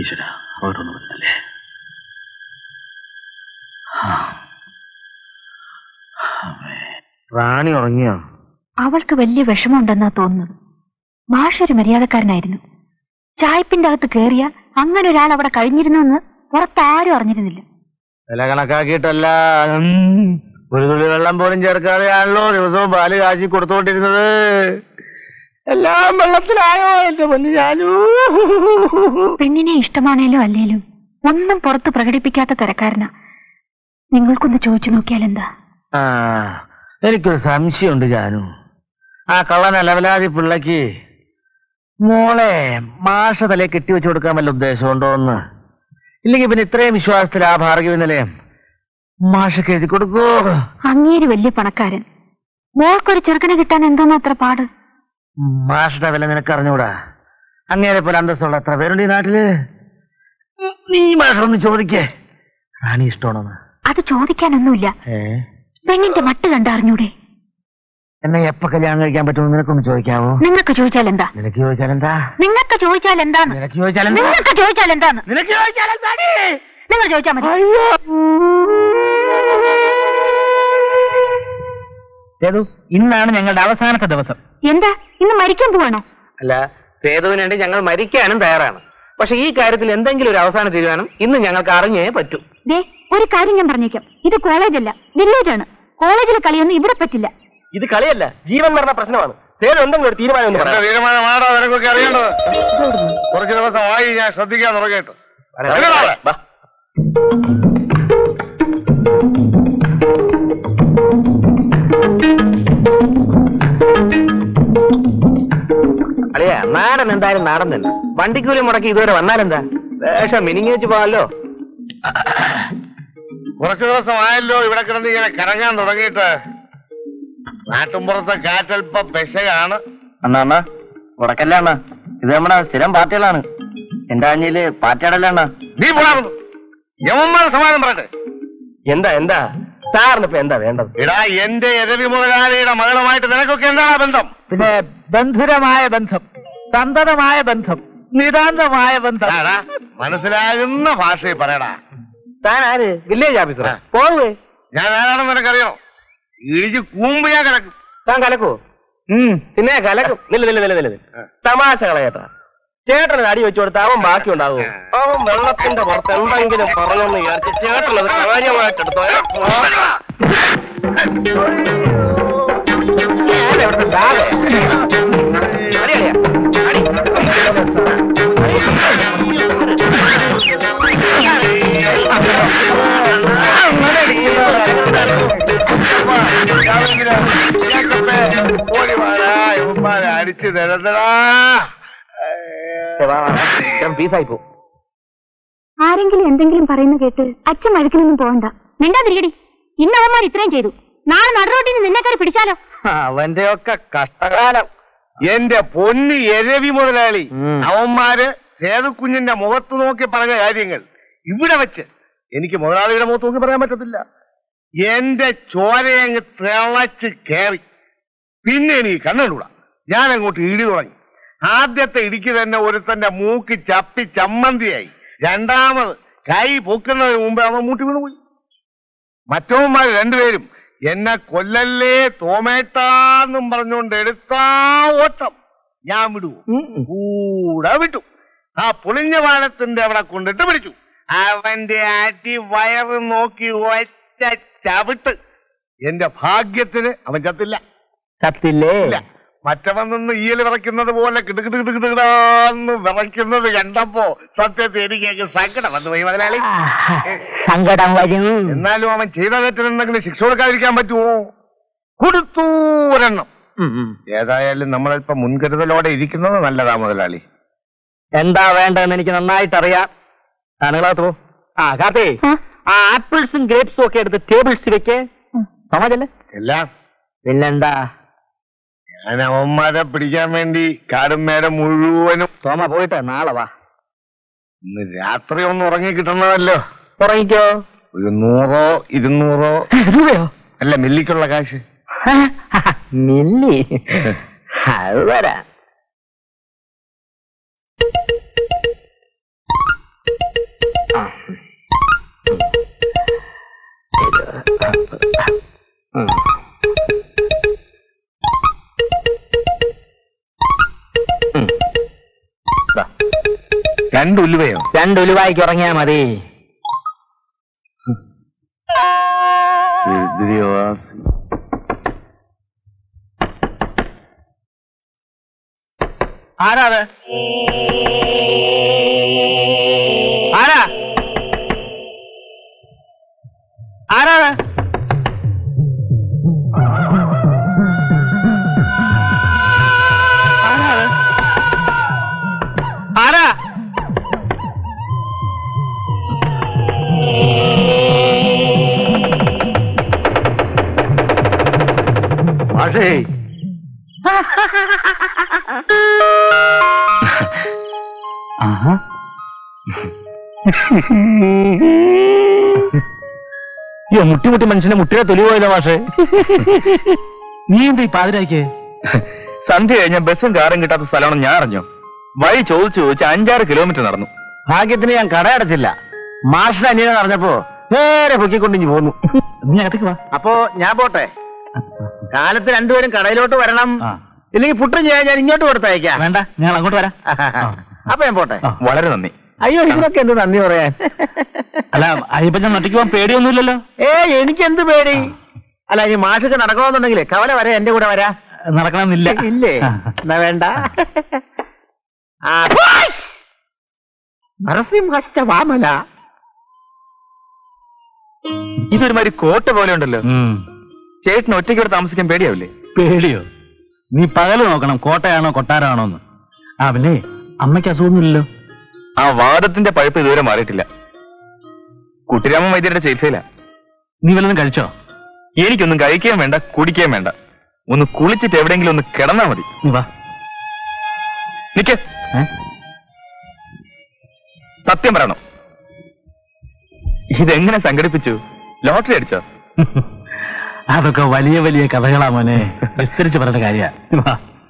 ഈശ്വര, അവരൊന്നും വരുന്നല്ലേ? റാണി ഉറങ്ങിയോ? അവൾക്ക് വലിയ വിഷമമുണ്ടെന്നാ തോന്നുന്നത്. മാഷൊരു മര്യാദക്കാരനായിരുന്നു. ചായപ്പിന്റെ അകത്ത് കേറിയ അങ്ങനെ ഒരാൾ അവിടെ കഴിഞ്ഞിരുന്നെന്ന് പുറത്താരും അറിഞ്ഞിരുന്നില്ല. വില കണക്കാക്കിയിട്ടല്ല, ഒരു തുള്ളി വെള്ളം പോലും ചേർക്കാതെയാണല്ലോ ദിവസവും പാല് കാച്ചി കൊടുത്തുകൊണ്ടിരുന്നത്. എല്ലാം വെള്ളത്തിലായോ എന്റെ പൊന്നു ഞാനു? പെണ്ണിനെ ഇഷ്ടമാണേലും അല്ലേലും ഒന്നും പുറത്ത് പ്രകടിപ്പിക്കാത്ത തരക്കാരനാ. നിങ്ങൾക്കൊന്ന് ചോദിച്ചു നോക്കിയാൽ എന്താ? എനിക്കൊരു സംശയമുണ്ട് ജാനു. ആ കള്ളൻ അലവലാതി പിള്ളക്ക് മോളെ മാഷ തലയെ കെട്ടിവെച്ചു കൊടുക്കാൻ വല്ല ഉദ്ദേശമുണ്ടോന്ന്? ഇല്ലെങ്കിൽ പിന്നെ ഇത്രയും വിശ്വാസത്തിൽ ആ ഭാർഗവി നിലയം മാഷക്ക് എഴുതി കൊടുക്കൂ. അങ്ങേര് വലിയ പണക്കാരൻ, മോൾക്കൊരു ചെറുക്കനെ കിട്ടാൻ എന്തോന്ന് അത്ര പാട്? മാഷയുടെ വില നിനക്ക് അറിഞ്ഞൂടാ? അങ്ങേരെ പോലെ അന്തസ്സുള്ള എത്ര പേരുണ്ട് ഈ നാട്ടില്? നീ മാഷൊന്ന് ചോദിക്കേ, റാണി ഇഷ്ടമാണോന്ന്? അത് ചോദിക്കാനൊന്നുമില്ല. പെണ്ണിന്റെ മട്ട് കണ്ടറിഞ്ഞൂടെ? എന്നെ എപ്പോ കല്യാണം കഴിക്കാൻ പറ്റുമെന്ന് നിനക്കൊന്ന് ചോദിക്കാവോ? നിങ്ങൾക്ക് ചോദിച്ചാൽ എന്താ? നിനക്ക് ചോദിച്ചാൽ എന്താ? നിങ്ങൾക്ക് ചോദിച്ചാൽ എന്താണ്? നിനക്ക് ചോദിച്ചാൽ എന്താ? നിങ്ങൾക്ക് ചോദിച്ചാൽ എന്താണ്? നിനക്ക് ചോദിച്ചാൽ എന്താടി? നിങ്ങൾ ചോദിച്ചാൽ മതി. ഇന്നാണ് ഞങ്ങളുടെ അവസാനത്തെ ദിവസം. എന്താ, ഇന്ന് മരിക്കാൻ പോവാണോ? അല്ല, സേതുവിന് വേണ്ടി ഞങ്ങൾ മരിക്കാനും തയ്യാറാണ്. പക്ഷെ ഈ കാര്യത്തിൽ എന്തെങ്കിലും ഒരു അവസാന തീരുമാനം ഇന്ന് ഞങ്ങൾക്ക് അറിഞ്ഞേ പറ്റൂ. ഒരു കാര്യം ഞാൻ പറഞ്ഞേക്കാം, ഇത് കോളേജല്ല, വില്ലേജാണ്. കോളേജിലെ കളിയൊന്നും ഇവിടെ പറ്റില്ല. ഇത് കളിയല്ല, ജീവൻ മരണ പ്രശ്നമാണ്. സേതു എന്തെങ്കിലും ഒരു തീരുമാനമാണോ നിനക്കൊക്കെ അറിയേണ്ടത്? കുറച്ച് ദിവസമായി ഞാൻ ശ്രദ്ധിക്കാൻ തുടങ്ങിയിട്ട്. അളിയാ, നാടൻ എന്തായാലും നാടൻ തന്നെ. വണ്ടിക്കൂലി മുടക്കി ഇതുവരെ വന്നാലെന്താ? വേഷം മിനിങ്ങി വെച്ച് പോകാമല്ലോ. കുറച്ചു ദിവസമായല്ലോ ഇവിടെ കിടന്ന് ഇങ്ങനെ കറങ്ങാൻ തുടങ്ങിയിട്ട്. നാട്ടുമ്പുറത്തെ കാറ്റൽപ്പം പെശകാണ്. അണ്ണ ഉടക്കല്ല അണ്ണ, ഇത് നമ്മുടെ സ്ഥിരം പാർട്ടികളാണ്. എന്റെ ആഞ്ഞില് പാർട്ടിയാടല്ല അണ്ണ. നീ പോണാറുന്നു യവന്മാർ സമാധാനം പറയട്ടെ. എന്താ എന്താ സാറിന് ഇപ്പൊ എന്താ വേണ്ടത്? എടാ, എന്റെ എരവി മുതലാളിയുടെ മകളുമായിട്ട് നിനക്കൊക്കെ എന്താണ് ബന്ധം? പിന്നെ ബന്ധുരമായ ബന്ധം, സന്തതമായ ബന്ധം, നിതാന്തമായ ബന്ധം. മനസ്സിലാകുന്ന ഭാഷയിൽ പറയടാ. താൻ ആര്? വില്ലേജ് ഓഫീസറാ? പോവേ. ഞാൻ ആരാണെന്ന് നിനക്കറിയോ? ഇഴിച്ച് കൂമ്പ് ഞാൻ കലക്കും. താൻ കലക്കോ? പിന്നെ കലക്കും. നില്ല തമാശ കളയട്ടാ. ചേട്ടന് അടി വെച്ചു കൊടുത്ത അവൻ ബാക്കി ഉണ്ടാവും. അവൻ വെള്ളത്തിന്റെ പുറത്ത് എന്തെങ്കിലും പറഞ്ഞെന്ന് വിചാരിച്ച് ചേട്ടനത് കാര്യമായിട്ടെടുത്തോ. അടിച്ചു തരണ്ടടാ. ആരെങ്കിലും എന്തെങ്കിലും പറയുന്ന കേട്ട് അച്ഛൻ വഴക്കിലൊന്നും പോകണ്ട. മിണ്ടാതിരിക്കടി. ഇന്ന് അവന്മാർ ഇത്രയും ചെയ്തു, നാളെ നടുറോട്ടിന് നിന്നെക്കാരി പിടിച്ചാലോ? അവന്റെ ഒക്കെ കഷ്ടകാലം. എന്റെ പൊന്നി എരവി മുതലാളി, അവന്മാര് സേതുക്കുഞ്ഞിന്റെ മുഖത്ത് നോക്കി പറഞ്ഞ കാര്യങ്ങൾ ഇവിടെ വെച്ച് എനിക്ക് മുതലാളിയുടെ മുഖത്ത് നോക്കി പറയാൻ പറ്റത്തില്ല. എന്റെ ചോരയങ്ങ് തിളച്ച് കയറി. പിന്നെ എനിക്ക് കണ്ണൂടാ. ഞാൻ അങ്ങോട്ട് ഇടി തുടങ്ങി. ആദ്യത്തെ ഇടിക്ക് തന്നെ ഒരുത്തന്റെ മൂക്ക് ചപ്പി ചമ്മന്തിയായി. രണ്ടാമത് കൈ പൊക്കുന്നതിന് മുമ്പേ അവൻ മൂട്ടി വീണുപോയി. മറ്റവന്മാർ രണ്ടുപേരും എന്നെ കൊല്ലല്ലേ തോമേട്ടാന്നും പറഞ്ഞുകൊണ്ട് എടുത്താ ഓട്ടം. ഞാൻ വിടുവോ? കൂടെ വിട്ടു. ആ പൊളിഞ്ഞ പാലത്തിന്റെ അവിടെ കൊണ്ടിട്ട് പിടിച്ചു. അവന്റെ അടി വയറ് നോക്കി ഒറ്റ ചവിട്ട്. എന്റെ ഭാഗ്യത്തിന് അവൻ ചത്തില്ല. ചത്തില്ലേ? മറ്റവൻ നിന്ന് ഈയൽ വിറയ്ക്കുന്നത് പോലെ കിടുകിടുകിടുകിടാന്ന് വിറയ്ക്കുന്നത് കണ്ടപ്പോ സത്യത്തിൽ എനിക്ക് സങ്കടം വന്നു പോയി മുതലാളി. സങ്കടം വരും. എന്നാലും അവൻ ചെയ്ത തെറ്റിനെന്തെങ്കിലും ശിക്ഷ കൊടുക്കാതിരിക്കാൻ പറ്റുമോ? കൊടുത്തു ഒരെണ്ണം. ഏതായാലും നമ്മളിപ്പോ മുൻകരുതലോടെ ഇരിക്കുന്നത് നല്ലതാ മുതലാളി. എന്താ വേണ്ടതെന്ന് എനിക്ക് നന്നായിട്ടറിയാം. താനുകളാത്തോ? കാത്തേ, ആ ആപ്പിൾസും ഗ്രേപ്സും ഒക്കെ എടുത്ത് ടേബിൾസ് വെക്കേ. സമാജല്ലേ? എല്ലാം പിന്നെന്താ? ഞാൻ അവന്മാരെ പിടിക്കാൻ വേണ്ടി കാടും മേലെ മുഴുവനും തോമ പോയിട്ട് നാളെ വാ. ഇന്ന് രാത്രി ഒന്ന് ഉറങ്ങി കിട്ടണമല്ലോ. ഉറങ്ങിക്കോ. ഒരു 100 200 രൂപയോ? അല്ല മില്ലിക്കുള്ള കാശ്. മില്ലി അത് വരാ. രണ്ട് ഉലുവയോ? 2 ഉലുവായിക്ക് ഉറങ്ങിയാ മതി. ആരാത്? ആരാ? ആരാത്? ആരാത്? ആരാ? മാഷേ, മുട്ടി മനുഷ്യനെ മുട്ടിയെ തൊലി പോയല്ലോ മാഷേ. നീ എന്താ ഈ പാതിരായിക്ക്? സന്ധ്യ കഴിഞ്ഞ ബസ്സും കാറും കിട്ടാത്ത സ്ഥലമാണെന്ന് ഞാൻ അറിഞ്ഞു. വഴി ചോദിച്ചു 5-6 കിലോമീറ്റർ നടന്നു. ഭാഗ്യത്തിന് ഞാൻ കടയടച്ചില്ല. മാഷിന്റെ അനിയനെ അറിഞ്ഞപ്പോ നേരെ പൊക്കിക്കൊണ്ടിഞ്ഞു പോന്നു. നീ അകത്തേക്ക് വാ. അപ്പോ ഞാൻ പോട്ടെ. കാലത്ത് രണ്ടുപേരും കടയിലോട്ട് വരണം. ഇല്ലെങ്കിൽ പുട്ടും ചെയ്യാൻ ഞാൻ ഇങ്ങോട്ട് കൊടുത്തയക്കാം. വേണ്ട, ഞങ്ങൾ അങ്ങോട്ട് വരാം. അപ്പൊ ഞാൻ പോട്ടെ. വളരെ നന്ദി. അയ്യോ, ഇതിനൊക്കെ എന്ത് നന്ദി പറയാൻ. അല്ല, അയ്യപ്പ ഞാൻ നട്ടിക്ക് പോകാൻ പേടിയൊന്നുമില്ലല്ലോ. എനിക്ക് എന്ത് പേടി? അല്ല, ഇനി മാഷൊക്കെ നടക്കണമെന്നുണ്ടെങ്കിലേ കവല വരെ എന്റെ കൂടെ വരാ. നടക്കണമെന്നില്ല. ഇല്ലേ? എന്നാ വേണ്ട. വാമല ഇതൊരുമാതിരി കോട്ട പോലെ ഉണ്ടല്ലോ. ചേട്ടന് ഒറ്റയ്ക്ക് താമസിക്കാൻ പേടിയാവില്ലേ? പേടിയോ? നീ പകല് നോക്കണം കോട്ടയാണോ കൊട്ടാരാണോ എന്ന്. പിന്നെ അമ്മയ്ക്ക് അസുഖമൊന്നുമില്ലല്ലോ. ആ വാദത്തിന്റെ പഴുപ്പ് ഇതുവരെ മാറിയിട്ടില്ല. കുട്ടിരാമൻ വൈദ്യരുടെ ചികിത്സയില്ല. നീ വല്ലതും കഴിച്ചോ? എനിക്കൊന്നും കഴിക്കുകയും വേണ്ട, കുടിക്കുകയും വേണ്ട. ഒന്ന് കുളിച്ചിട്ട് എവിടെയെങ്കിലും ഒന്ന് കിടന്നാ മതി. നീ വാ. നിക്ക്. സത്യം പറയണം, ഇതെങ്ങനെ സംഘടിപ്പിച്ചു? ലോട്ടറി അടിച്ചോ? അതൊക്കെ വലിയ വലിയ കഥകളാ മോനെ. വിസ്തരിച്ച് പറഞ്ഞ കാര്യ.